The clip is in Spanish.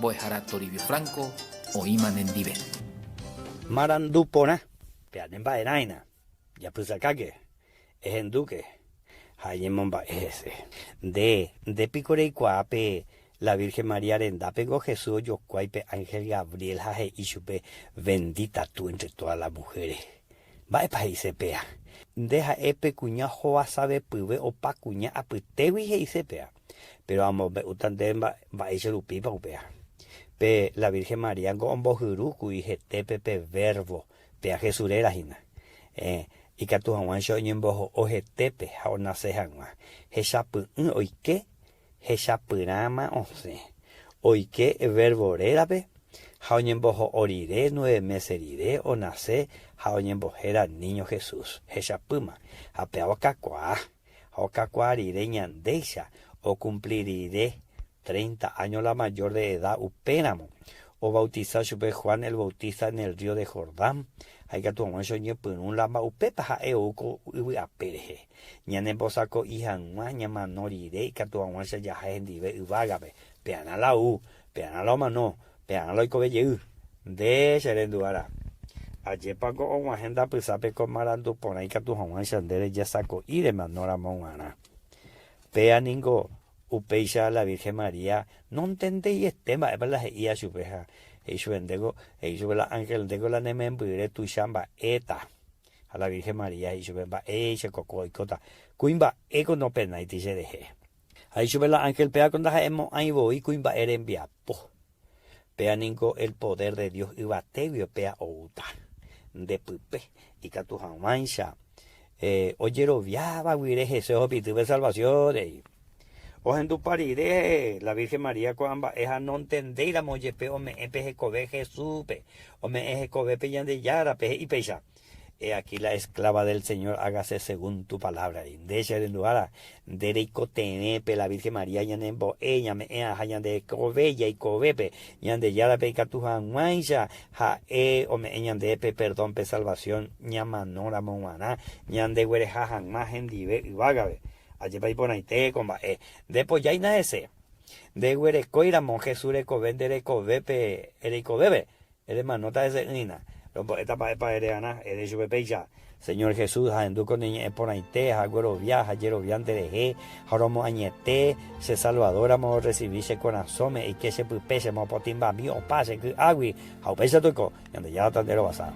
Boejara Toribio Franco, Oiman en Diven. Marandupona, Peanemba Enaina, Yapusakake, Ejenduque, Hayemomba ese. De Picoreicuape, la Virgen María Arenda pegó Jesús, yo cuaipe Ángel Gabriel, Jaje y Chupe, bendita tú entre todas las mujeres. Va país se pea. Deja cuña joa sabe puve o pa cuña aputewi y se pea. Pero vamos, utan de va ese lupipa upea. Pe la Virgen María gombo juruku y tepe verbo pea Jesurera jina. Y que tu hawan sho nyembo o tepe ha nace hanwa. Hechapu oike, hechapurama once. Oike verborera pe. Jaoñembojo orire 9 meses iré o nace jaoñembojera niño Jesús. Hechapuma. Apeao cacua. O cacua iré ñandeisha. O cumpliré 30 años la mayor de edad upéramo. O bautizar chupe Juan el Bautista en el río de Jordán. Hay que tomar soñé un lama upepa ja euco uy apereje. Ñanembosaco hija ña manoriré y que tomar se ya hendive uvagabe. Peana la peana la mano. Peana la icobelle de serenduara. Ayer pago o agenda pisape con marandu por ahí que tu Juan Shandere ya sacó y de manora monana. Peaningo upeisha la Virgen María no entendé y tema es la ia chupeja e chuendego e chubela ángel dego la nemembire tu chamba eta a la Virgen María y chubemba se coco y cota cuimba eco no pena y se deje ahí chubela ángel pea con daja emo ahí voy cuimba erembia po peaningo el poder de Dios iba tebio pea outa de pupe y catu mancha oyero viaba guire Jesús pituve salvación o en tu paride, la Virgen María cuamba eja no entender la moyepe o me epeje cobe Jesús o me eje cobe peyan de yara peje y pecha. Aquí la esclava del Señor hágase según tu palabra. De ese lugar de tenepe la Virgen María yanembo ella me hayan de cobeya y cobepe yan de yara pe catujan maisha ja o me eñan de pe perdón pe salvación ñamanora monana ñan de huerejajan más en dive y vágabe. Allí va y por ahí te comba después ya hay nada ese de huerecoira monje sureco vendereco bepe ereco bebe eres manota ese nina esta para ereana eres yo bepe ya Señor Jesús ha enduco niña por ahí te agüero viaja ayer viante de jaromo añete se salvador amo recibirse con asome y que se pupe se mo potimba mío pase que agui a pesa toco donde ya tandero basa